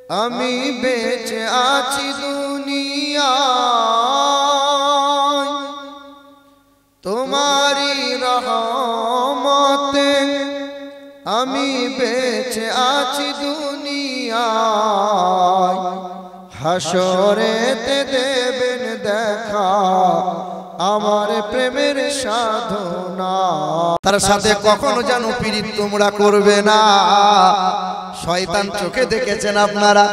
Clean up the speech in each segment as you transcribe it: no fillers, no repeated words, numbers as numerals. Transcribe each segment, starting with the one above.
আমি বেঁচে আছি দুনিয়ায় তোমারি রহমতে, আমি বেঁচে আছি দুনিয়ায় হাসরেতে দেবেন দেখা আমার প্রেমের সাধনা। তার সাথে কখনো যেন পীড়িত তোমরা করবে না। শয়তান চোখে দেখেছেন আপনারা,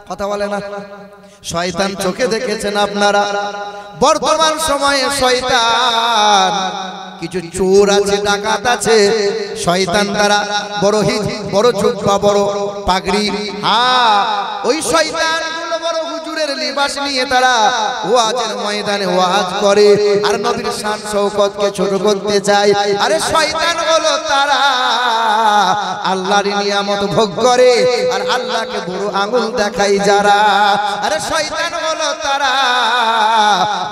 কথা বলে না, শয়তান চোখে দেখেছেন আপনারা। বর্তমান সময়ে শয়তান কিছু চোর আছে, ডাকাত আছে, শয়তান দ্বারা বড় বড় জুব্বা, বড় পাগড়ি, হ্যাঁ ওই শয়তান বড় হুজুরের লিবাস নিয়ে তারা ওয়াজের ময়দানে ওয়াজ করে আর নবীর শান শওকতকে ছোট করতে চায়। আরে শয়তান হলো তারা আল্লাহর নিয়ামত ভোগ করে আর আল্লাহকে বড় আঙ্গুল দেখায় যারা। আরে শয়তান হলো তারা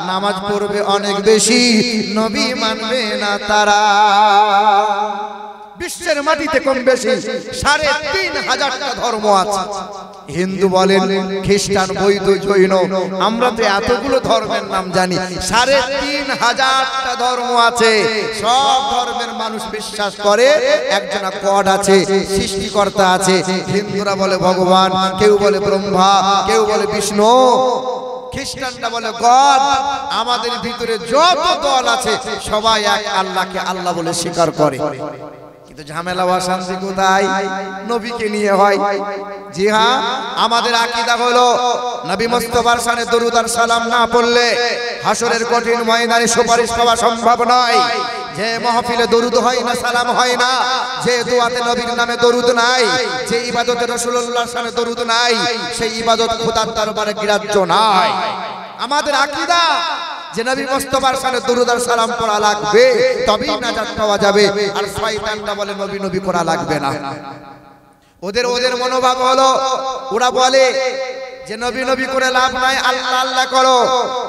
নামাজ পড়বে অনেক বেশি, নবী মানবে না তারা। বিশ্বের মাটিতে কম বেশি ৩,৫০০টা ধর্ম আছে। হিন্দু বলেন, খ্রিস্টান, বৌদ্ধ, জৈন, আমরা তো এতগুলো ধর্মের নাম জানি। ৩,৫০০টা ধর্ম আছে। সব ধর্মের মানুষ বিশ্বাস করে একজন গড আছে, সৃষ্টিকর্তা আছে। হিন্দুরা বলে ভগবান, কেউ বলে ব্রহ্মা, কেউ বলে বিষ্ণু, খ্রিস্টানরা বলে গড। আমাদের ভিতরে যত দল আছে সবাই এক আল্লাহকে আল্লাহ বলে স্বীকার করে। কিন্তু ঝামেলা অশান্তি কোথায়? নবীকে নিয়ে হয়। জি হ্যাঁ, আমাদের আকীদা হলো নবী মুস্তাফার শানে দরুদ আর সালাম না পড়লে হাসরের কঠিন ময়দানে সুপারিশ পাওয়া সম্ভব নয়। যে মাহফিলে দরুদ হয় না, সালাম হয় না, যে দোয়াতে নবীর নামে দরুদ নাই, যে ইবাদতে রাসূলুল্লাহর শানে দরুদ নাই, সেই ইবাদত খোদার দরবারে গ্রাহ্য নাই। আমাদের আকীদা যে নবী মুস্তাফার শানে দরুদ আর সালাম পড়া লাগবে, তবেই নাজাত পাওয়া যাবে। আর শয়তানরা বলে নবী নবী করা লাগবে না। ওদের মনোভাব হলো, ওরা বলে যে নবী নবী করে লাভ নাই, আল্লাহ আল্লাহ করো,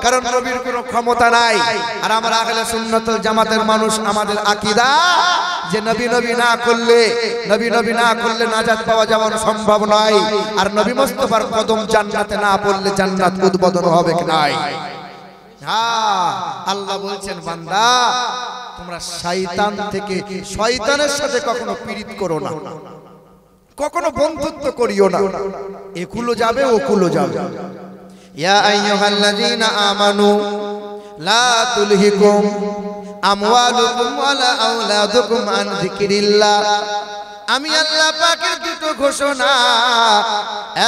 কারণ নবীর কোনো ক্ষমতা নাই। আর আমরা আহলে সুন্নাত ওয়াল জামাতের মানুষ, আমাদের আকীদা যে নবী নবী না করলে নাজাত পাওয়া যেমন সম্ভব নয়, আর নবী মুস্তাফার কদম জান্নাতে না পড়লে জান্নাত উদ্বোধন হবে কি নাই। হ্যাঁ, আল্লাহ বলছেন বান্দা তোমরা শয়তানের সাথে কখনো পীড়িত করো না, কখনো বন্ধুত্ব করিও না। একুলো যাবে ওকুলো যাবে। ইয়া আইয়ুহাল্লাযীনা আমানু লা তুলহিকুম আমওয়ালুকুম ওয়ালা আওলাদুকুম আন যিকরিল্লাহ। আমি আল্লাহ পাকের দুটো ঘোষণা,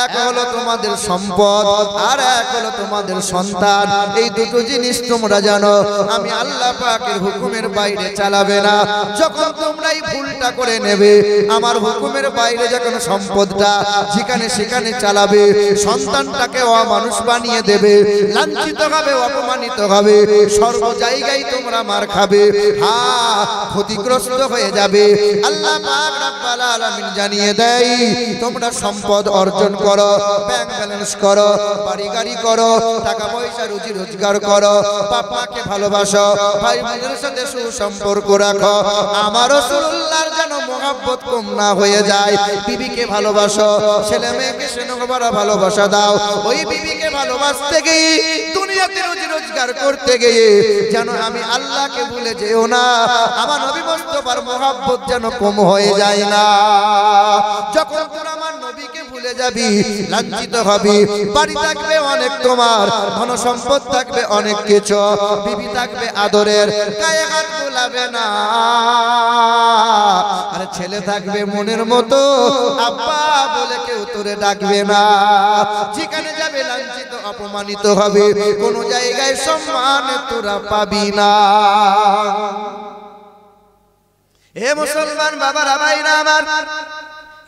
এক হলো তোমাদের সম্পদ আর এক হলো তোমাদের সন্তান। এই দুটো জিনিস তোমরা জানো, আমি আল্লাহ পাকের হুকুমের বাইরে চালাবে না। যখন তোমরা এই ভুলটা করে নেবে, আমার হুকুমের বাইরে যখন সম্পদটা যেখানে সেখানে চালাবে, সন্তানটাকে অমানুষ বানিয়ে দেবে, লাঞ্ছিত হবে, অপমানিত হবে, সর্ব জায়গায় তোমরা মার খাবে, হ্যাঁ ক্ষতিগ্রস্ত হয়ে যাবে। আল্লাহ পাক রব্বুল আলামিন জানিয়ে দেয়, তোমরা সম্পদ অর্জন করো, ব্যাংক ব্যালেন্স করো, বাড়ি গাড়ি করো, টাকা পয়সা রুজি রোজগার করো, বাপ মাকে ভালোবাসো, ভাই বোনের সাথে সুসম্পর্ক রাখো। আমার রাসূলুল্লাহর যেন মহব্বত কম না হয়ে যায়। বিবিকে ভালোবাসো, ছেলে মেয়েকে স্নেহভরা ভালোবাসা দাও। ওই বিবিকে ভালোবাসতে গিয়ে, দুনিয়াতে রুজি রোজগার করতে গিয়ে যেন আমি আল্লাহকে ভুলে যেও না। আমার নবী মুস্তাফার মহব্বত যেন কম হয়ে যায় না। যখন তোরা আমার নবীকে ভুলে যাবি, লাঞ্ছিত হবি। বাড়ি থাকবে অনেক, তোমার ধন সম্পদ থাকবে অনেক কিছু, বিবি থাকবে আদরের, গায়ে হাত বোলাবে না। আর ছেলে থাকবে মনের মতো, আব্বা বলে কেউ তোরে ডাকবে না। যেখানে যাবে লাঞ্ছিত অপমানিত হবে, কোনো জায়গায় সম্মান তোরা পাবি না। হে মুসলমান বাবারা, ভাইরা আমার,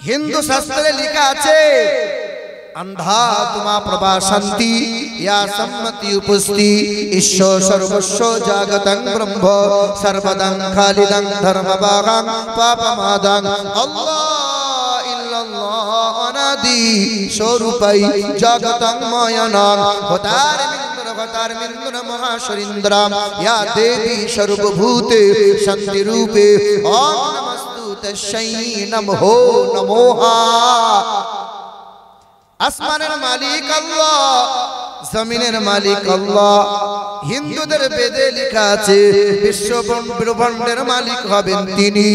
হিন্দু শাস্ত্রে লেখা আছে, अंधा तुमा प्रभा शांति या सम्मति उपस्थि ईश्वर सर्वस्व जागतं ब्रह्म सर्वदं खालिदं धर्मभागं पापमादं अल्लाह इल्लल्लाह अनादि स्वरूपै जागतं मयनं होतार मिंद्र महाशरीन्द्रम या देवी सर्वभूते शांति रूपे ओम नमस्तु तस्यै नमो नमोहा। আসমানের মালিক আল্লাহ, জমিনের মালিক আল্লাহ। হিন্দুদের বেদে লেখা আছে বিশ্ব ব্রহ্মাণ্ডের মালিক হবেন তিনি।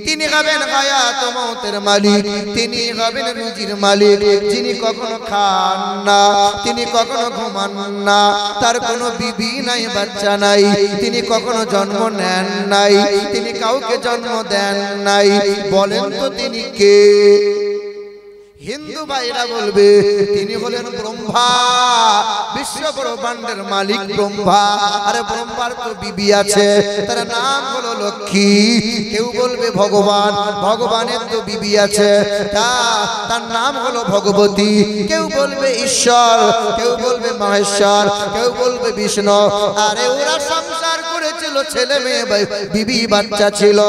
তিনি হবেন হায়াত ও মওতের মালিক, তিনি হবেন রুজির মালিক। যিনি কখনো খান না, তিনি কখনো ঘুমান না, তার কোনো বিবি নাই, বাচ্চা নাই, তিনি কখনো জন্ম নেন নাই, তিনি কাউকে জন্ম দেন নাই। বলেন তো তিনি কে? হিন্দু ভাইরা বলবে তিনি হলেন ব্রহ্মা, বিশ্ব ব্রহ্মাণ্ডের মালিক ব্রহ্মা। আরে ব্রহ্মার তো বিবি আছে, তার নাম হলো লক্ষ্মী। কেউ বলবে ভগবান, ভগবানের তো বিবি আছে, তার নাম হলো ভগবতী। কেউ বলবে ঈশ্বর, কেউ বলবে মহেশ্বর, কেউ বলবে বিষ্ণু। আরে ওরা সংসার করেছিল, ছেলে মেয়ে বিবি বাচ্চা ছিল।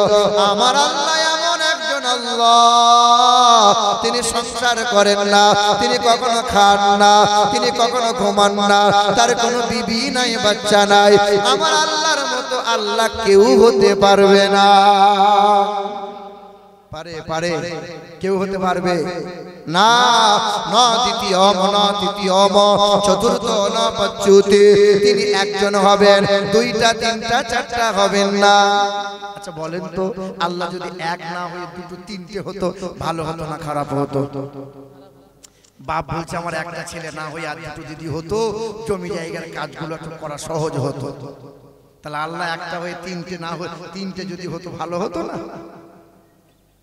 আমার আল্লাহ এমন একজন আল্লাহ, তিনি সংসার করেন না, তিনি কখনো খান না, তিনি কখনো ঘুমান না, তার কোনো বিবি নাই, বাচ্চা নাই। আমার আল্লাহর মতো আল্লাহ কেউ হতে পারবে না। পারে কেউ হতে পারবে না। না দ্বিতীয়ম, না তৃতীয়ম, চতুর্থ না পঞ্চমতে। তিনি একজন হবেন, দুইটা তিনটা চারটা হবেন না। আচ্ছা বলেন তো, আল্লাহ যদি এক না হয়ে দুটো তিনটে হতো, ভালো হতো না খারাপ হতো? বাপ বলছে আমার একটা ছেলে না হয়ে আর দুটো যদি হতো, জমি জায়গার কাজগুলো একটু করা সহজ হতো। তাহলে আল্লাহ একটা হয়ে তিনটে না হয়ে তিনটে যদি হতো, ভালো হতো না?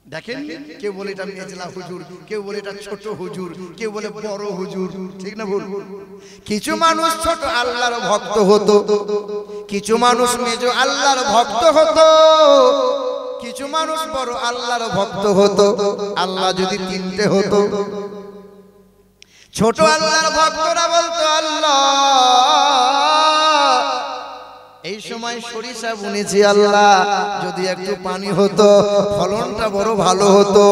দেখেন, কেউ বলে এটা মেজলা হুজুর, কেউ বলে এটা ছোট হুজুর, কেউ বলে বড় হুজুর, ঠিক না ভুল? কিছু মানুষ ছোট আল্লাহর ভক্ত হতো, কিছু মানুষ মেজ আল্লাহর ভক্ত হতো, কিছু মানুষ বড় আল্লাহর ভক্ত হতো। আল্লাহ যদি তিনটে হতো, ছোট আল্লাহর ভক্তরা বলতো আল্লাহ এই সময় সরিষা বুনেছি, আল্লাহ যদি একটু পানি হতো, ফলনটা বড় ভালো হতো।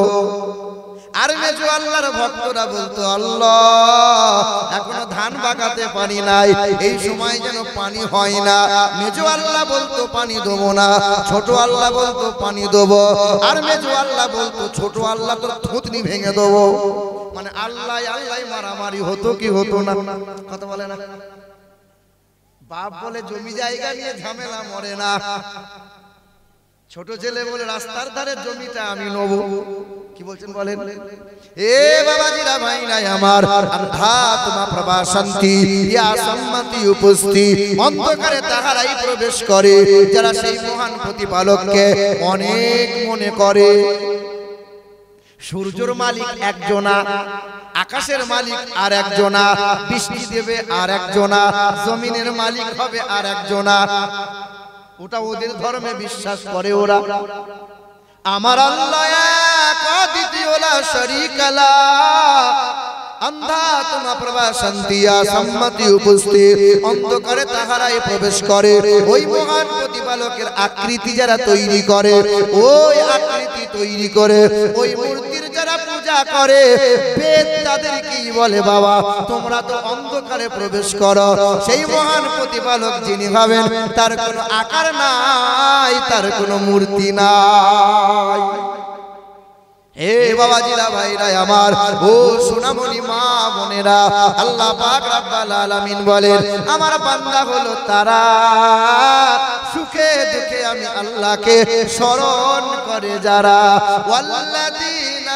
আর মেজো আল্লাহর ভক্তরা বলতো আল্লাহ এখনো ধান বাগাতে পানি নাই, এই সময় যেন পানি হয় না। মেজো আল্লাহ বলতো পানি দেবো না, ছোট আল্লাহ বলতো পানি দেবো। আর মেজো আল্লাহ বলতো ছোট আল্লাহ তোর থুতনি ভেঙে দেবো। মানে আল্লাহ আল্লাহ মারামারি হতো কি হতো না? কথা বলে না? বাপ বলে জমি জায়গা নিয়ে ঝামেলা মরে না, ছোট ছেলে বলে রাস্তার ধারে জমিটা আমি নেবো। কি বলছেন বলেন? এ বাবাজিরা ভাইরা আমার, আধ্যাত্মা প্রভা শান্তি ইয়া সম্মতি উপস্থিত। অন্ধকারে তাহারাই প্রবেশ করে যারা সেই মহান প্রতিপালককে অনেক মনে করে। সূর্যের মালিক একজনা, আকাশের মালিক আর একজনা, বৃষ্টি দেবে আর একজনা, জমিনের মালিক হবে আর একজনা। ওটা ওদের ধর্মে বিশ্বাস করে ওরা। আমার আল্লাহ এক, দ্বিতীয় লা শারীকা লা, আধ্যাত্মা প্রভা শান্তি সম্মতি উপস্থিত। অন্ধকারে তাহারাই প্রবেশ করে। ওই মহান প্রতিপালকের আকৃতি যারা তৈরি করে, ওই আকৃতি তৈরি করে ওই মূর্তির যারা পূজা করে, বেদ তাদের কি বলে বাবা তোমরা তো অন্ধকারে প্রবেশ করো। সেই মহান প্রতিপালক যিনি হবেন, তার কোনো আকার নাই, তার কোনো মূর্তি নাই। হে বাবাজিরা ভাইরা আমার, ও সোনামণি মা বোনেরা, আল্লাহ পাক রব্বুল আলামিন বলেন আমার বান্দা হলো তারা সুখে দুঃখে আমি আল্লাহকে স্মরণ করে যারা। ওয়াল্লাযীনা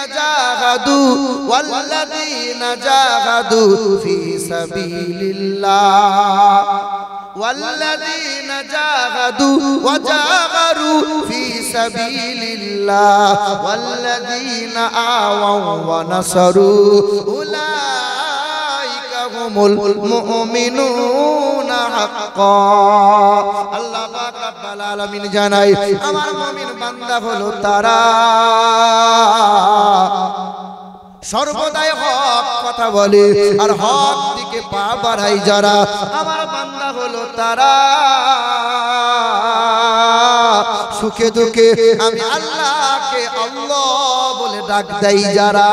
জাহাদু ফি সাবিলিল্লাহ, والذين جاهدوا وجاهروا في سبيل الله والذين آووا ونصروا أولئك هم المؤمنون حقا। আল্লাহ পাক রব্বুল আলামিন জানাই আমার মুমিন বান্দা হলো তারা সর্বদাই হক কথা বলে আর হক দিকে পা বাড়ায় যারা। আমার বান্দা হলো তারা সুখে দুঃখে আমি আল্লাহকে আল্লাহ বলে ডাক দেই যারা।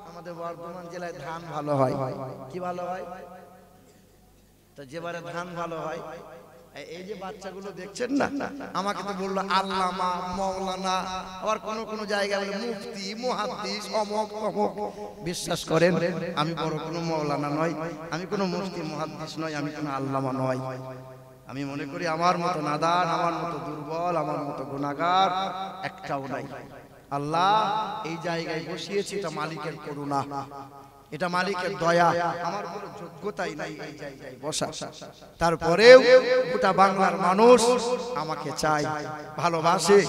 আমাদের বর্ধমান জেলায় ধান ভালো হয়। কি ভালো হয়? তো যেবারে ধান ভালো হয় এই যে বাচ্চাগুলো দেখছেন না, আমাকে তো বললো আল্লামা, মাওলানা, আবার কোন কোন জায়গায় বলে মুফতি, মুহাদ্দিস, অমুক তমুক। বিশ্বাস করেন আমি বড় কোনো মাওলানা নয়, আমি কোনো মুফতি মুহাদ্দিস নয়, আমি কোনো আল্লামা নয়। আমি মনে করি আমার মতো নাদান, আমার মতো দুর্বল, আমার মতো গুনাহগার একটাও নাই। আল্লাহ এই জায়গায় বসিয়েছে, এটা মালিকের করুণা, এটা মালিকের দয়া। আমার কোনো যোগ্যতাই নাই এই জায়গায় বসা, তারপরেও গোটা বাংলার মানুষ আমাকে চায়, ভালোবাসে।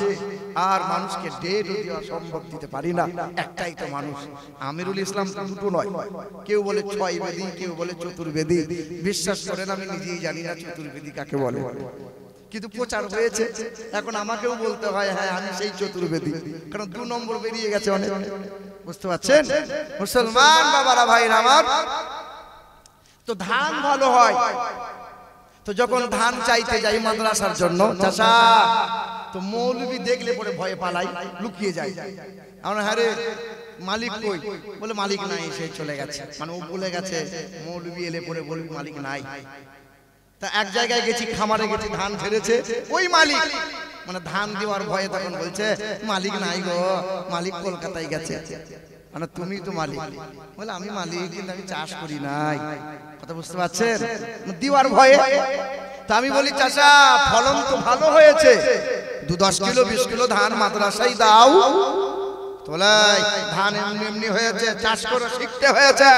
আর মানুষকে ডেট দেওয়া সম্ভব দিতে পারি না, একটাই তো মানুষ। আমিরুল ইসলাম তো দুটো নয়, কেউ বলে 6 বেদী, কেউ বলে চতুর্বেদী। বিশ্বাস করেন আমি নিজেই জানি না চতুর্বেদী কাকে বলে, কিন্তু প্রচার হয়েছে, এখন আমাকেও বলতে হয় হ্যাঁ আমি সেই চতুর্বেদী, কারণ 2 নম্বর বেরিয়ে গেছে অনেক। বুঝতে পারছেন মুসলমান বাবারা, ভাইরা আমার? তো ধান ভালো হয়, তো যখন ধান চাইতে যাই মাদ্রাসার জন্য, চাচা, তো মৌলবি দেখলে পরে ভয়ে পালাই, লুকিয়ে যায়। আমরা হ্যাঁ রে মালিক কই? বলে মালিক নাই, সে চলে গেছে, মানে ও বলে গেছে। মৌলবি এলে পরে বলবি মালিক নাই। তা এক জায়গায় গেছি, খামারে গেছি, ধান ছেড়েছে ওই মালিক, মানে ধান দেওয়ার ভয়ে তখন বলছে মালিক নাই গো, মালিক কলকাতায় গেছে। মানে তুমি তো মালিক। বলে আমি মালিক, কিন্তু আমি চাষ করি নাই। কথা বুঝতে পারছেন? দেওয়ার ভয়ে। তা আমি বলি চাচা ফলন তো ভালো হয়েছে, 10 কিলো 20 কিলো ধান মাদ্রাসায় দাও। তোলাই ধান এমনি এমনি হয়েছে, চাষ করে শিখতে হয়েছে,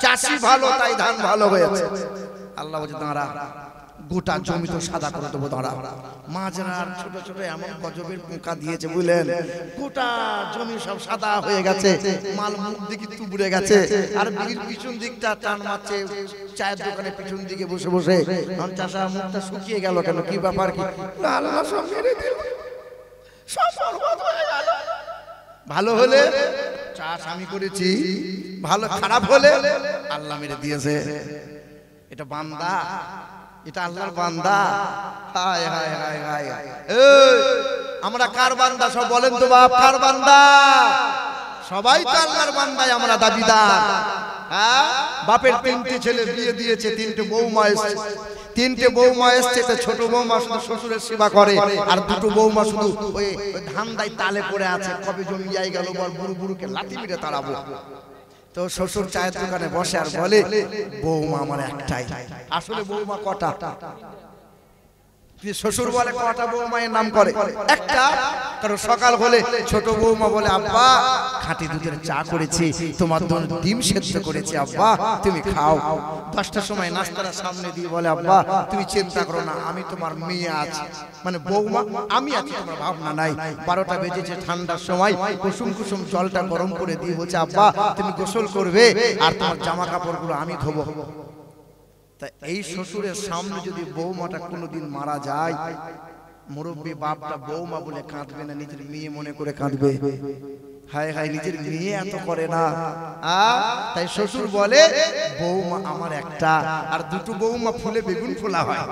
চাষি ভালো তাই ধান ভালো হয়েছে। আল্লাহ বলছে দাঁড়া, গোটা জমি তো সাদা করে দেবো, দাঁড়া। মাজরার ছোট ছোট এমন গজবের পোকা দিয়েছে বুঝলেন, গোটা জমি সব সাদা হয়ে গেছে, মাল মুখ দিকে তুবড়ে গেছে। আর বিড়ির পিছন দিকটা টান মারছে, চায়ের দোকানে পিছন দিকে বসে বসে। চাষা মুখটা শুকিয়ে গেল কেন, কি ব্যাপার কি? আল্লাহ সব মেরে দিল, সব বরবাদ হয়ে গেল। ভালো হলে চাষ আমি করেছি, ভালো খারাপ হলে আল্লাহ মেরে দিয়েছে। এটা বান্দা, এটা আল্লাহর বান্দা। হায় হায় হায় হায়, আমরা কার বান্দা সব বলেন তো বাপ, কার বান্দা? সবাই তো আল্লাহর বান্দাই আমরা দাবিদার। হ্যাঁ, বাপের 3টে ছেলে বিয়ে দিয়েছে, 3টে বৌমা এসেছে, 3টে বৌমা এসছে। ছোট বৌমা শুধু শ্বশুরের সেবা করে, আর 2টো বৌমা শুধু ওই ধান্দায় তালে পড়ে আছে, কবে জমি যাই গেল বল, বুড়ু বুড়ুকে লাথি মেরে তাড়াবো। তো শ্বশুর চায়ের দোকানে বসে আর বলে বৌমা আমার একটাই। আসলে বৌমা কটা? শ্বশুর বলে কটা বৌমায়ের নাম করে? একটা। কারণ সকাল হলে ছোট বৌমা বলে আব্বা খাঁটি দুধের চা করেছি, তোমার জন্য ডিম সেদ্ধ করেছি, আব্বা তুমি খাও। 10টার সময় নাস্তাটা সামনে দিয়ে বলে আব্বা তুমি চিন্তা করো না, আমি তোমার মেয়ে আছি, মানে বৌমা আমি আছি, তোমার ভাবনা নাই। 12টা বেজেছে, ঠান্ডার সময় কুসুম কুসুম জলটা গরম করে দিয়ে বলছে আব্বা তুমি গোসল করবে, আর তোমার জামা কাপড়গুলো আমি ধোবো। এই শ্বশুরের সামনে যদি বৌমাটা কোনোদিন মারা যায়, মুরব্বী বাপটা বৌমা বলে কাঁদবে না, নিজের মেয়ে মনে করে কাঁদবে। হায় হায়, নিজের মেয়ে এত করে না। তাই শ্বশুর বলে বৌমা আমার একটা, আর 2টো বৌমা ফুলে বেগুন ফোলা হয়।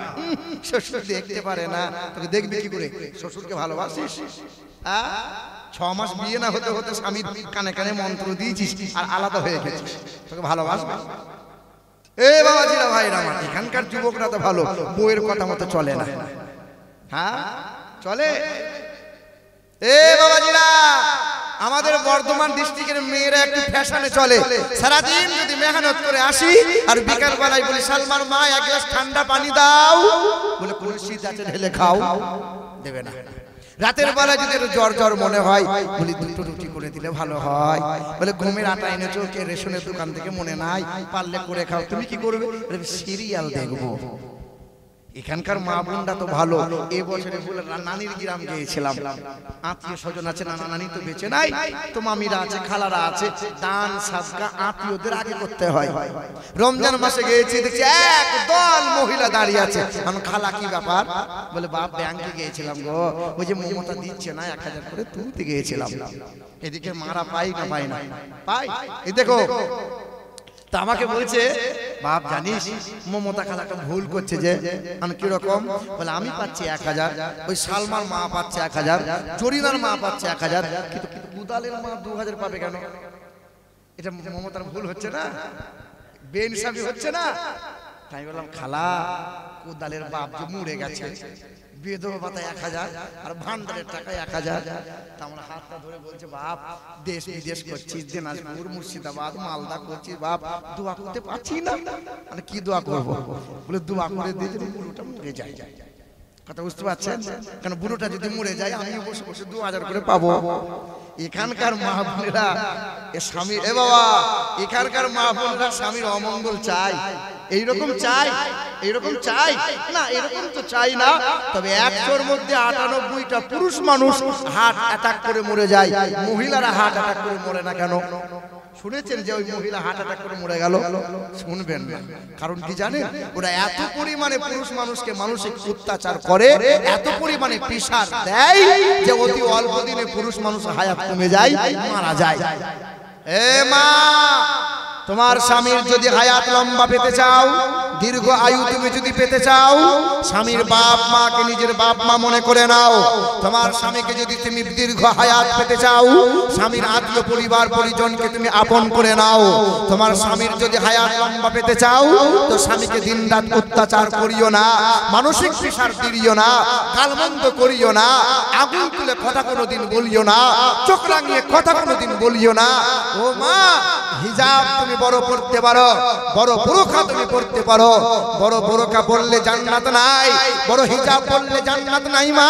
শ্বশুর দেখতে পারে না, তোকে দেখবি কি করে? শ্বশুরকে ভালোবাসিস? 6 মাস বিয়ে না হতে হতে স্বামীর কানে কানে মন্ত্র দিয়েছিস আর আলাদা হয়ে গেছিস, তোকে ভালোবাসবে? এ বাবাজিরা ভাইরা আমার, এখানকার যুবকরা তো ভালো, বউয়ের কথা মতো চলে না। হ্যাঁ চলে। এ বাবাজিরা, আমাদের বর্ধমান ডিস্ট্রিক্টের মেয়েরা একটু ফ্যাশনে চলে। সারাদিন যদি মেহনত করে আসি আর বিকাল বেলায় বলি সালমান মা 1 গ্লাস ঠান্ডা পানি দাও, বলে কোন শীত আছে ঢেলে খাও, দেবে না। রাতের বেলা যদি জ্বর জ্বর মনে হয় বলি 2টো রুটি করে দিলে ভালো হয়, বলে গমের আটা এনেছো কে রেশনের দোকান থেকে, মনে নাই, পারলে করে খাও। তুমি কি করবে? সিরিয়াল দেখবো। এখানকার মা বোনরা তো ভালো। এবছরে বলে নানির গ্রাম গিয়েছিলাম, আত্মীয় স্বজন আছে, নানা নানি তো বেঁচে নাই, তো মামিরা আছে, খালারা আছে, দান সাদকা আত্মীয়দের আগে করতে হয়। রমজান মাসে গিয়েছি, দেখছি এক দল মহিলা দাঁড়িয়ে আছে। আমি খালা কি ব্যাপার? বলে বাপ ব্যাংকে গিয়েছিলাম গো, ওই যে মমতা দিচ্ছে না 1000 করে তুলতে গিয়েছিলাম। এদিকে মারা পাই না পাই না পাই, এই দেখো। তা আমাকে বলছে বাপ জানিস মমতা খালাটা ভুল করছে যে। আমি কিরকম? বলে আমি পাচ্ছি 1000, ওই সালমার মা পাচ্ছে 1000, জরিনার মা পাচ্ছে 1000, কিন্তু কুদালের মা 2000 পাবে কেন? এটা মমতার ভুল হচ্ছে না? বেইনসাফি হচ্ছে না? তাই বললাম খালা কোদালের বাপ যে মরে গেছে, বিধবা ভাতা 1000 আর ভান্ডারের টাকা 1000। তা আমরা হাতটা ধরে বলছে, বাপ দেশ বিদেশ করছিস, দিনাজপুর মুর্শিদাবাদ মালদা করছিস, বাপ দোয়া করতে পারছি না। মানে কি দোয়া করবো? বলে দোয়া করে দিয়ে যদি বুড়োটা মরে যায়। কথা বুঝতে পারছেন? কারণ বুড়োটা যদি মরে যায় আমি বসে বসে 2000 করে পাবো। এখানকার মা বোনেরা স্বামী, এ বাবা, এখানকার মা বোনেরা স্বামীর অমঙ্গল চাই, এইরকম চাই, এইরকম চাই না, এরকম তো চাই না। তবে 100-র মধ্যে 98টা পুরুষ মানুষ হার্ট অ্যাটাক করে মরে যায়, মহিলারা হার্ট অ্যাটাক করে মরে না কেন? শুনেছেন যে ওই মহিলা হার্ট অ্যাটাক করে মরে গেল? শুনবেন না। কারণ কি জানেন? ওরা এত পরিমাণে পুরুষ মানুষকে মানসিক অত্যাচার করে, এত পরিমাণে প্রেসার দেয় যে অতি অল্প দিনে পুরুষ মানুষ হায়াত কমে যায়, মারা যায়। এ মা, তোমার স্বামীর যদি হায়াত লম্বা পেতে চাও, দীর্ঘ আয়ু তুমি যদি পেতে চাও, স্বামীর বাপ মাকে নিজের বাপ মা মনে করে নাও। তোমার স্বামীকে যদি তুমি দীর্ঘ হায়াত পেতে চাও, স্বামীর আত্মীয় পরিবার পরিজনকে তুমি আপন করে নাও। তোমার স্বামীর যদি হায়াত লম্বা পেতে চাও, তো স্বামীকে দিনরাত অত্যাচার করিও না, মানসিক প্রেসার দিও না, গালমন্দ করিও না, আগুন তুলে কথা কোনোদিন বলিও না, চোখ রাঙিয়ে কথা কোনোদিন বলিও না। ও মা, হিজাব তুমি বড় পড়তে পারো, বড় বোরকা তুমি পড়তে পারো, বড় বোরকা পড়লে জান্নাত নাই, বড় হিজাব পড়লে জান্নাত নাই মা।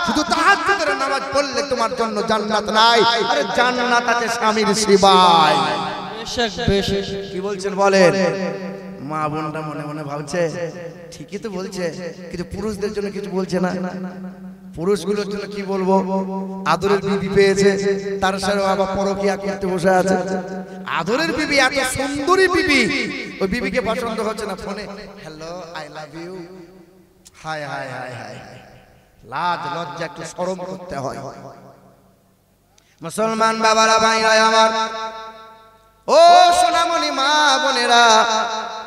শুধু তাহাজ্জুদের নামাজ পড়লে তোমার জন্য জান্নাত নাই, আরে জান্নাত আছে স্বামীর সেবায়। কি বলছেন বলেন? মা বোনটা মনে মনে ভাবছে ঠিকই তো বলছে, কিন্তু পুরুষদের জন্য কিছু বলছে না। পুরুষগুলোর জন্য কি বলবো? আদরের বিবি পেয়েছে, তার সাথে আবার পরকিয়া করতে বসে আছে। আদরের বিবি, এত সুন্দরী বিবি, ওই বিবিকে পছন্দ হচ্ছে না। ফোনে hello, I love you, hi hi hi hi. লাজ লজ্জা একটু শরম করতে হয়। মুসলমান বাবারা, ভাইরা আমার, ও সোনামণি মা বোনেরা,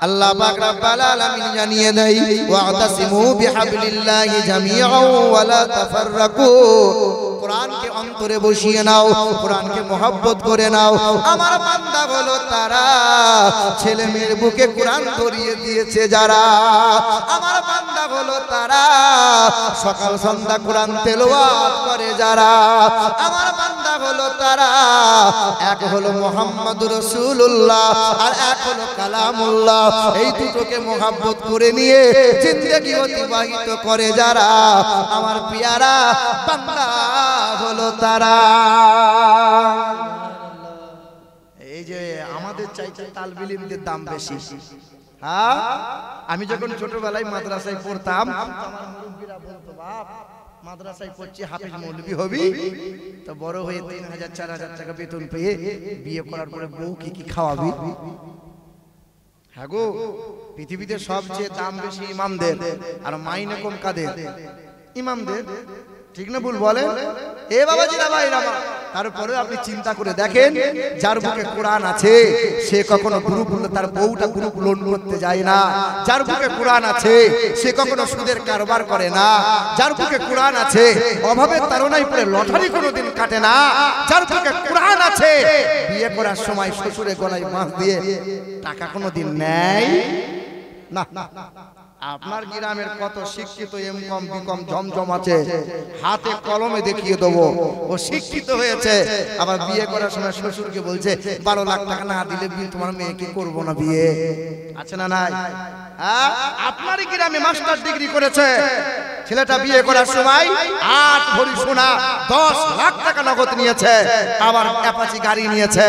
আল্লাহ পাক রব্বুল আলামিন জানিয়ে দেয়, ওয়াতাসিমু বিহাবলিল্লাহি জামিআন ওয়া লা তাফাররাকু। কোরআনকে অন্তরে বসিয়ে নাও, কোরআনকে মহব্বত করে নাও। আমার বান্দা হলো তারা, ছেলে মেয়ের বুকে কোরআন ধরিয়ে দিয়েছে যারা। আমার বান্দা হলো তারা, সকাল সন্ধ্যা কোরআন তেলাওয়াত করে যারা। আমার বান্দা হলো তারা, এক হলো মুহাম্মদুর রাসূলুল্লাহ আর এক হলো কালামুল্লাহ। এই দুটোকে মহব্বত করে নিয়ে জিন্দেগি অতিবাহিত করে যারা, আমার পিয়ারা বান্দা হলো তারা। এই যে আমাদের চাইতে তালবিল ইলমের দাম বেশি। হ্যাঁ, আমি যখন ছোটবেলায় মাদ্রাসায় পড়তাম, আমার মুরব্বিরা বলতো, বাপ মাদ্রাসায় পড়ছি, হাফেজ মৌলভী হবি, তো বড় হয়ে 3000-4000 টাকা বেতন পেয়ে বিয়ে করার পরে বউকে কি খাওয়াবি? হ্যাঁ গো, পৃথিবীতে সবচেয়ে দাম বেশি ইমামদের, আর মাইনে কম কাদের? ইমামদের। ঠিক না ভুল বলেন? এ বাবাজিরা, ভাইরা, তারপরে আপনি চিন্তা করে দেখেন, যার বুকে কোরআন আছে সে কখনো গ্রুপ, তার বউটা গ্রুপ লোন করতে যায় না। যার বুকে কোরআন আছে সে কখনো সুদের কারবার করে না। যার বুকে কোরআন আছে অভাবের তাড়নায় পড়ে লটারি কোনোদিন কাটে না। যার বুকে কোরআন আছে বিয়ে করার সময় শ্বশুরের গলায় মাছ দিয়ে টাকা কোনোদিন নেয় না। আপনার গ্রামের কত শিক্ষিত এমকম বিকম জমজম আছে, হাতে কলমে দেখিয়ে দেবো ও শিক্ষিত হয়েছে, আবার বিয়ে করার সময় শ্বশুরকে বলছে 12 লাখ টাকা না দিলে বিয়ে তোমার মেয়েকে করবো না। বিয়ে আছে না নাই? আপনার গ্রামে মাস্টার ডিগ্রি করেছে ছেলেটা, বিয়ে করার সময় 8 ভরি সোনা 10 লাখ টাকা নগদ নিয়েছে, আবার অ্যাপাচি গাড়ি নিয়েছে,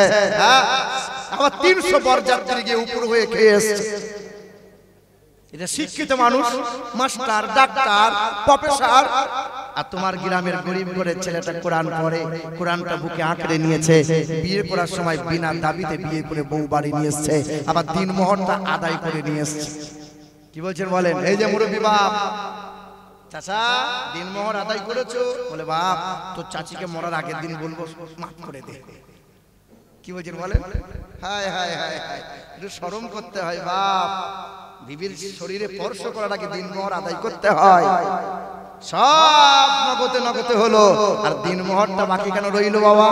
আবার 300 বরযাত্রী গিয়ে উপর হয়ে খেয়ে এসেছে। এটা শিক্ষিত মানুষ, মাস্টার, ডাক্তার, প্রফেসর। আর তোমার গ্রামের গরিব করে ছেলেটা কোরআন পড়ে, কোরআনটা বুকে আঁকড়ে নিয়েছে, বিয়ে করার সময় বিনা দাবিতে বিয়ে করে বউ বাড়ি নিয়ে এসছে, আবার দিন মোহরটা আদায় করে নিয়ে এসছে। কি বলছেন বলেন? এই যে মুরব্বী বাপ, চাচা দিন মোহর আদায় করেছো? বলে বাপ তোর চাচিকে মরার আগের দিন বলবো মাফ করে দে। কি বলছেন বলেন? হায় হায় হায় হায়, একটু শরম করতে হয় বাপ। বিবির শরীরে স্পর্শ করার আগে দিন মোহর আদায় করতে হয়। সব নগদে নগদে হলো, আর দিন মোহরটা বাকি কেন রইলো বাবা?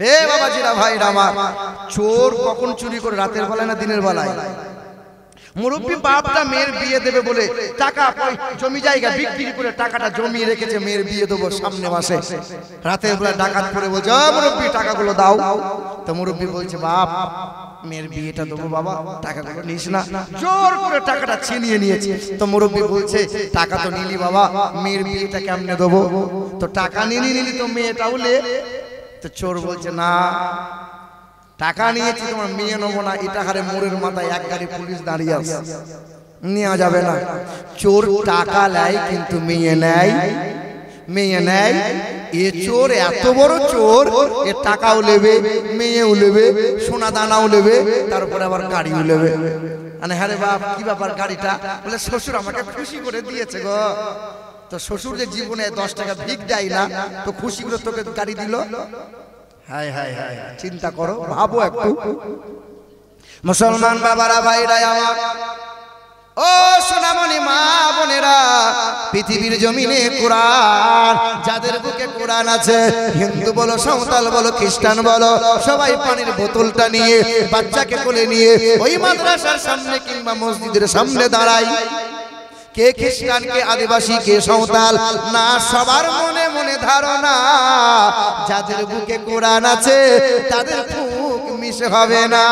হে বাবাজিরা, ভাইরা আমার, চোর কখন চুরি করে? রাতের বেলায় না দিনের বেলায়? মুরব্বী বাপটা মেয়ের বিয়ে দেবে বলে টাকা জমি জায়গা বিক্রি করে টাকাটা জমিয়ে রেখেছে, মেয়ের বিয়ে দেবো সামনে মাসে। রাতের বেলা ডাকাত করে বলছে, মুরব্বী টাকাগুলো দাও। তো মুরব্বী বলছে, বাপ মেয়ের বিয়েটা দেবো বাবা, টাকাগুলো নিস না। জোর করে টাকাটা ছিনিয়ে নিয়েছে। তো মুরব্বী বলছে, টাকা তো নিলি বাবা, মেয়ের বিয়েটা কেমনে দেবো? তো টাকা নিলি তো মেয়েটাও লে। তো চোর বলছে, না টাকা নিয়েছি, তোমার মেয়ে নেবো না। এটা হারে মোড়ের মাথায় এক গাড়ি পুলিশ দাঁড়িয়ে আছে, নেওয়া যাবে না। চোর টাকা নেয় কিন্তু মেয়ে নেয়, মেয়ে নেয়। এ চোর এত বড় চোর, এ টাকাও নেবে, মেয়েও নেবে, সোনা দানাও নেবে, তারপরে আবার গাড়িও নেবে। মানে হ্যাঁ রে বাপ, কি ব্যাপার গাড়িটা? বলে শ্বশুর আমাকে খুশি করে দিয়েছে গো। তো শ্বশুর যে জীবনে 10 টাকা ভিক দেয় না, তো খুশি করে তোকে গাড়ি দিল। হায় হায় হায়, চিন্তা করো, ভাবো একটু। মুসলমান বাবারা, ভাইরা আমার, ও সোনামণি মা বোনেরা, পৃথিবীর জমিনে কোরআন, যাদের বুকে কোরআন আছে, হিন্দু বলো, সাঁওতাল বলো, খ্রিস্টান বলো, সবাই পানির বোতলটা নিয়ে, বাচ্চাকে কোলে নিয়ে ওই মাদ্রাসার সামনে কিংবা মসজিদের সামনে দাঁড়ায়। কে খ্রিস্টান, কে আদিবাসী, কে সাঁওতাল, না সবার মনে মনে ধারণা, যাদের বুকে কোরআন আছে তাদের ফুক মিশে হবে না।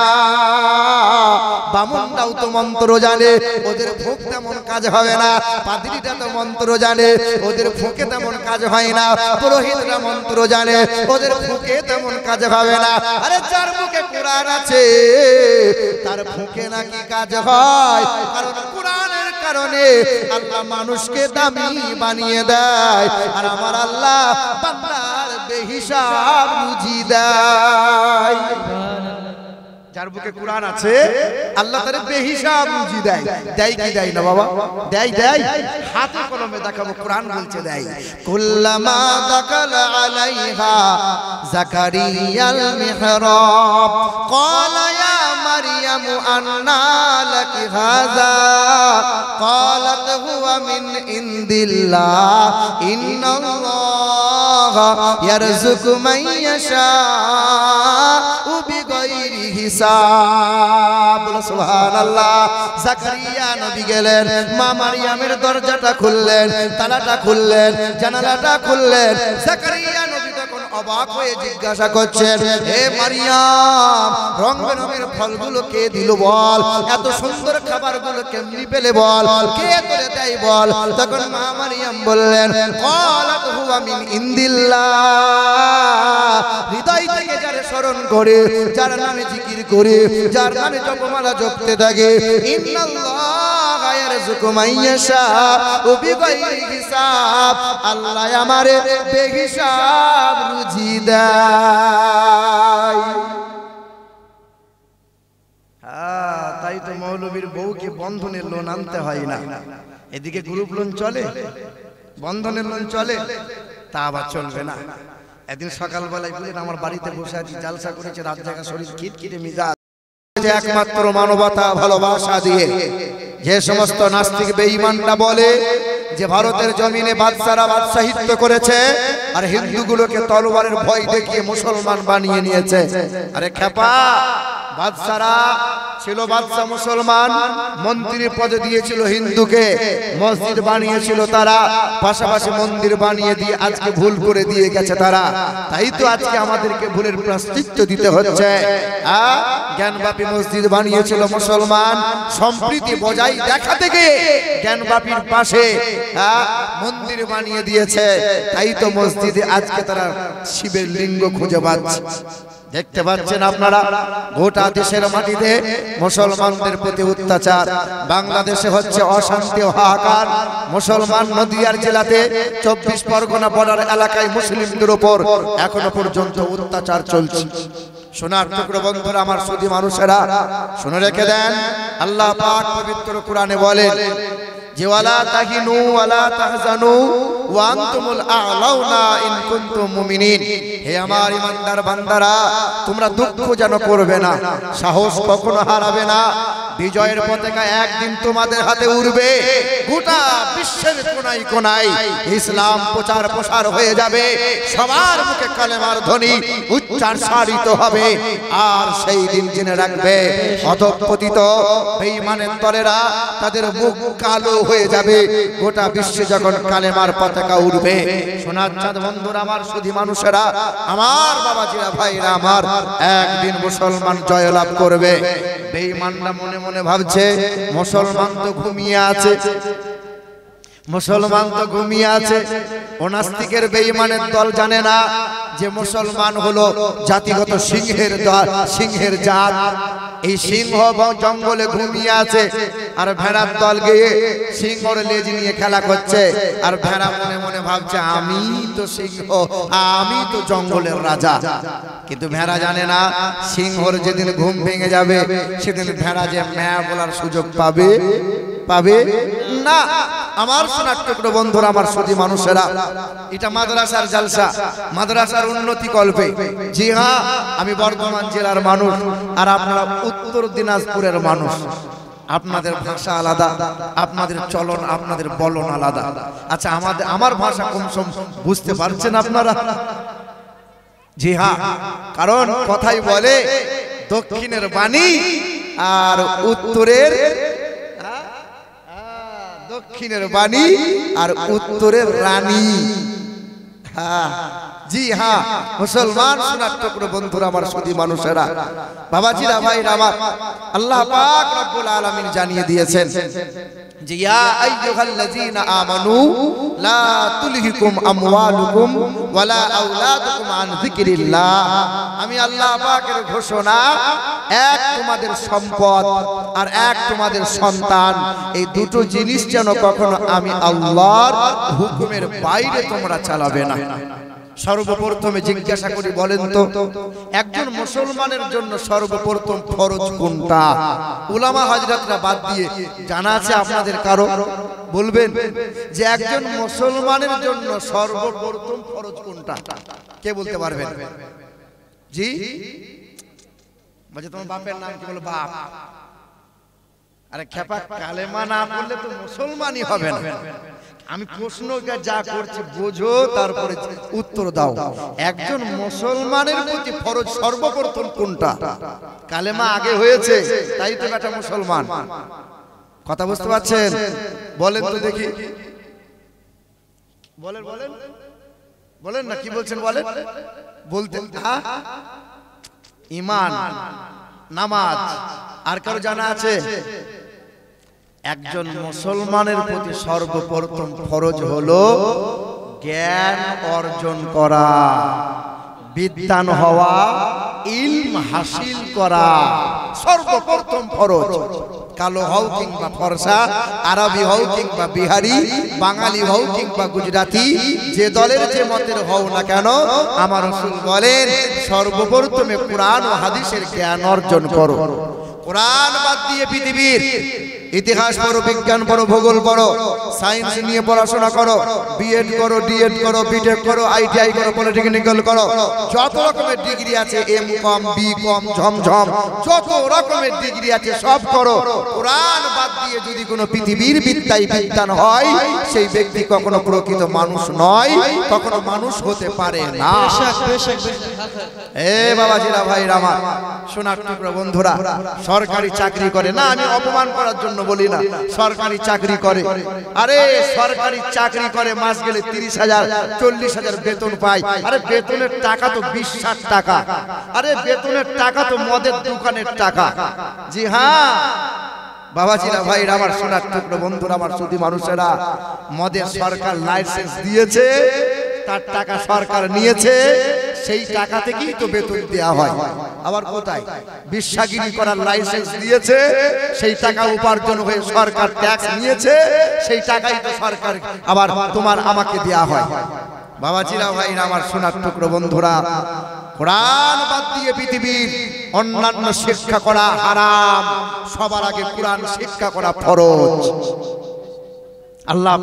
বামুনটাও তো মন্ত্র জানে, ওদের ফুক তেমন কাজ হবে না। পাদ্রীটা তো মন্ত্র জানে, ওদের ফুকে তেমন কাজ হয় না। পুরোহিতরা মন্ত্র জানে, ওদের ফুকে তেমন কাজ হবে না। আরে যার বুকে কোরআন আছে তার ফুকে নাকি কাজ হয়, কারণ কোরআনের কারণে আল্লাহ মানুষকে দামি বানিয়ে দেয়, আর আমার আল্লাহ বান্দার বেহিসাব রুজি দেয়। যার বুকে কোরআন আছে আল্লাহ তারে বেহিসাব রুজি দেয়। দেয় কি দেয় না বাবা? দেয়, দেয়। হাতে কলমে দেখাবো, কোরআন বলছে দেয়। কুল্লামা দাখালা আলাইহা যাকারিয়াল মিহরাব ক্বালা ইয়া মারইয়ামু আন্না লাকি হাযা ক্বালাত হুয়া মিন ইনদিল্লাহ ইন্নাল্লাহা ইয়ারযুকু মান ইয়াশাউ বিগাইরি হিসাব। সুবহানাল্লাহ। যাকারিয়া নবী গেলেন, মা মারইয়ামের দরজাটা খুললেন, তালাটা খুললেন, জানালাটা খুললেন। যাকারিয়া নবী তখন অবাক হয়ে জিজ্ঞাসা করছেন, হে মারইয়াম, রং বেরঙের ফলগুলো কে দিল বল? এত সুন্দর খাবারগুলো কেমনি পেলে বল? কে করে দেয় বল? তখন মা মারইয়াম বললেন, ক্বালাত হুয়া মিন ইনদিল্লাহ। হৃদয় থেকে যারা স্মরণ করে, যার নামে জিকির করে, যার নামে জপমালা জপতে থাকে, ইন্নাল্লাহা ইয়ারযুকু মান ইয়াশাউ বিগাইরি হিসাব, আল্লাহ আমারে বেহিসাব রুজি দেয়। তাই তো মৌলবীর বউকে বন্ধনের লোন আনতে হয় না। এদিকে গ্রুপ লোন চলে, বন্ধনের লোন চলে, তা আবার চলবে না। একদিন সকালবেলায় বললেন, আমার বাড়িতে বসে আছি, জালসা করেছে, রাত জাগা শরীর খিটখিটে মিজাজ, একমাত্র মানবতা ভালোবাসা দিয়ে যে সমস্ত নাস্তিক বেঈমানরা বলে যে ভারতের জমিনে বাদশারা বাদশাহিত্য করেছে আর হিন্দুগুলোকে তলোয়ারের ভয় দেখিয়ে মুসলমান বানিয়ে নিয়েছে। আরে খেপা, বাদশারা ছিল বাদশা মুসলমান, মন্ত্রীর পদে দিয়েছিল হিন্দুকে, মসজিদ বানিয়েছিল তারা, পাশাপাশি মন্দির বানিয়ে দিয়ে আজকে ভুল করে দিয়ে গেছে তারা। তাই তো আজকে আমাদেরকে ভুলের প্রায়শ্চিত্ত দিতে হচ্ছে। জ্ঞানবাপী মসজিদ বানিয়েছিল মুসলমান, সম্প্রীতি বজায় দেখাতে গিয়ে জ্ঞানবাপীর পাশে মন্দির বানিয়ে দিয়েছে। তাই তো মসজিদে আজকে তারা শিবের লিঙ্গ খুঁজে পাচ্ছে। দেখতে পাচ্ছেন আপনারা, গোটা দেশের মাটিতে মুসলমানদের প্রতি অত্যাচার। বাংলাদেশে হচ্ছে অশান্তি ও হাহাকার। মুসলমান নদিয়ার জেলাতে 24 পরগনা বর্ডার এলাকায় মুসলিমদের উপর এখনো পর্যন্ত অত্যাচার চলছে। সোনার টুকরো বন্ধুরা, আমার সুধী মানুষেরা শুনে রেখে দেন, আল্লাহ পাক পবিত্র কোরআনে বলেন যে ওয়ালা তাহিনু ওয়ালা তাহজানু ওয়া আনতুমুল আ'লাউনা ইন কুনতুম মুমিনিন। হে আমার ইমানদার বান্দারা, তোমরা দুঃখ যেন করবে না, সাহস কখনো হারাবে না, বিজয়ের পতাকা একদিন তোমাদের হাতে উড়বে, গোটা বিশ্বের কোনায় কোনায় ইসলাম প্রচার প্রসার হয়ে যাবে, সবার মুখে কালেমার ধ্বনি উচ্চারিত হবে। আর সেই দিন জেনে রাখবে অধঃপতিত বেঈমানের দলেরা তাদের মুখ কালো হয়ে যাবে, গোটা বিশ্বে যখন কালেমার পতাকা উড়বে। সোনার চাঁদ বন্ধুরা আমার, সুধী মানুষেরা আমার, বাবাজিরা ভাইরা আমার, একদিন মুসলমান জয়লাভ করবে। বেঈমানরা মনে মনে ভাবছে মুসলমান তো ঘুমিয়ে আছে, মুসলমান তো ঘুমিয়ে আছে। নাস্তিকের বেঈমানের দল জানে না যে মুসলমান হলো জাতিগত সিংহের দল, সিংহের জাত। এই সিংহ জঙ্গলে ঘুমিয়ে আছে, আর ভেড়ার দল গিয়ে সিংহর লেজ নিয়ে খেলা করছে। আর ভেড়া মনে মনে ভাবছে আমি তো সিংহ, আমি তো জঙ্গলের রাজা। কিন্তু ভেড়া জানে না সিংহর যেদিন ঘুম ভেঙে যাবে সেদিন ভেড়া যে ম্যাঁ বলার সুযোগ পাবে পাবে না। আমার সোনার টুকরো বন্ধুরা, আমার সুধী মানুষেরা, এটা মাদ্রাসার জালসা, মাদ্রাসার উন্নতি কল্পে। জি হ্যাঁ, আমি বর্ধমান জেলার মানুষ আর আপনারা উত্তর দিনাজপুরের মানুষ। আপনাদের ভাষা আলাদা, আপনাদের চলন, আপনাদের বলন আলাদা। আচ্ছা, আমার ভাষা কমসম বুঝতে পারছেন আপনারা? জি হ্যাঁ, কারণ কথাই বলে দক্ষিণের বাণী আর উত্তরের, দক্ষিণের বাণী আর উত্তরের রানী। হ্যাঁ, জি হ্যাঁ, মুসলমান সোনার টুকরো বন্ধুরা, আমার সুধী মানুষেরা, বাবাজিরা ভাইরা আমার, আল্লাহ পাক রব্বুল আলামিন জানিয়ে দিয়েছেন যে ইয়া আইয়ুহাল্লাযীনা আমানু লা তুলহিকুম আমওয়ালুকুম ওয়ালা আওলাদুকুম আন যিকরিল্লাহ। আমি আল্লাহ পাকের ঘোষণা, এক তোমাদের সম্পদ আর এক তোমাদের সন্তান, এই দুটো জিনিস যেন কখনো আমি আল্লাহর হুকুমের বাইরে তোমরা চালাবে না। সর্বপ্রথমে জিজ্ঞাসা করি, বলেন তো একজন মুসলমানের জন্য সর্বপ্রথম ফরজ কোনটা? উলামা হযরতরা বাদ দিয়ে জানা আছে আপনাদের কারো? বলবেন যে একজন মুসলমানের জন্য সর্বপ্রথম ফরজ কোনটা? কে বলতে পারবেন? জি, বলছে তোমার বাপের নাম কি? বলো বাপ। আরে খেপা, কালেমা না পড়লে তো মুসলমানই হবে না। আমি প্রশ্নটা যা করছি বোঝো, তারপরে উত্তর দাও। একজন মুসলমানের প্রতি ফরজ সর্বপ্রথম কোনটা? কালেমা আগে হয়েছে তাই তো বেটা মুসলমান। কথা বুঝতে পারছেন? বলেন তো দেখি, বলেন বলেন বলেন না, কি বলছেন বলেন। বলতে ঈমান, নামাজ। আর কারো জানা আছে? একজন মুসলমানের প্রতি সর্বপ্রথম ফরজ হলো জ্ঞান অর্জন করা, বিদ্বান হওয়া, ইলম হাসিল করা, সর্বপ্রথম ফরজ। কালো হও কিংবা ফর্সা, আরবি হও কিংবা বিহারি, বাঙালি হও কিংবা গুজরাটি, যে দলের যে মতের হও না কেন, আমার রাসূল বলেন সর্বপ্রথমে কোরআন ও হাদিসের জ্ঞান অর্জন করো। কোরআন বাদ দিয়ে পৃথিবীর ইতিহাস পড়ো, বিজ্ঞান পড়ো, ভূগোল পড়ো, সায়েন্স নিয়ে পড়াশোনা করো, বিএড করো, ডিএড করো, বিটেক করো, আইটিআই করো, পলিটেকনিক্যাল করো, যত রকমের ডিগ্রি আছে, এম কম, বি কম, ঝমঝম, যত রকমের ডিগ্রি আছে সব করো। কোরআন বাদ দিয়ে যদি কোনো পৃথিবীর বিদ্যায় বিদ্বান হয়, সেই ব্যক্তি কখনো প্রকৃত মানুষ নয়, কখনো মানুষ হতে পারে না। এ বাবাজিরা ভাইরা আমার, সোনার টুকরো বন্ধুরা, সরকারি চাকরি করে না, আমি অপমান করার জন্য বলি না, সরকারি চাকরি করে। আরে সরকারি চাকরি করে, মাস গেলে 30,000 40,000 বেতন পায়। আরে বেতনের টাকা তো 20-60 টাকা। আরে বেতনের টাকা তো মদের দোকানের টাকা। জি হ্যাঁ বাবাজিরা ভাইরা আমার, সোনার টুকরো বন্ধুরা, আমার সুধী মানুষেরা, মদের সরকার লাইসেন্স দিয়েছে, তার টাকা সরকার নিয়েছে, সেই টাকা থেকেই তো বেতন দেওয়া হয়। আবার কোথায় বিশ্বাগিরি করার লাইসেন্স দিয়েছে, সেই টাকা উপার্জন হয়ে সরকার ট্যাক্স নিয়েছে, সেই টাকাই তো সরকার আবার তোমার আমাকে দেওয়া হয়। বাবাজিরা ভাইরা আমার, সোনার টুকরো বন্ধুরা, কোরআন বাদ দিয়ে পৃথিবীর অন্যান্য শিক্ষা করা হারাম, সবার আগে কোরআন শিক্ষা করা ফরজ। আল্লাহ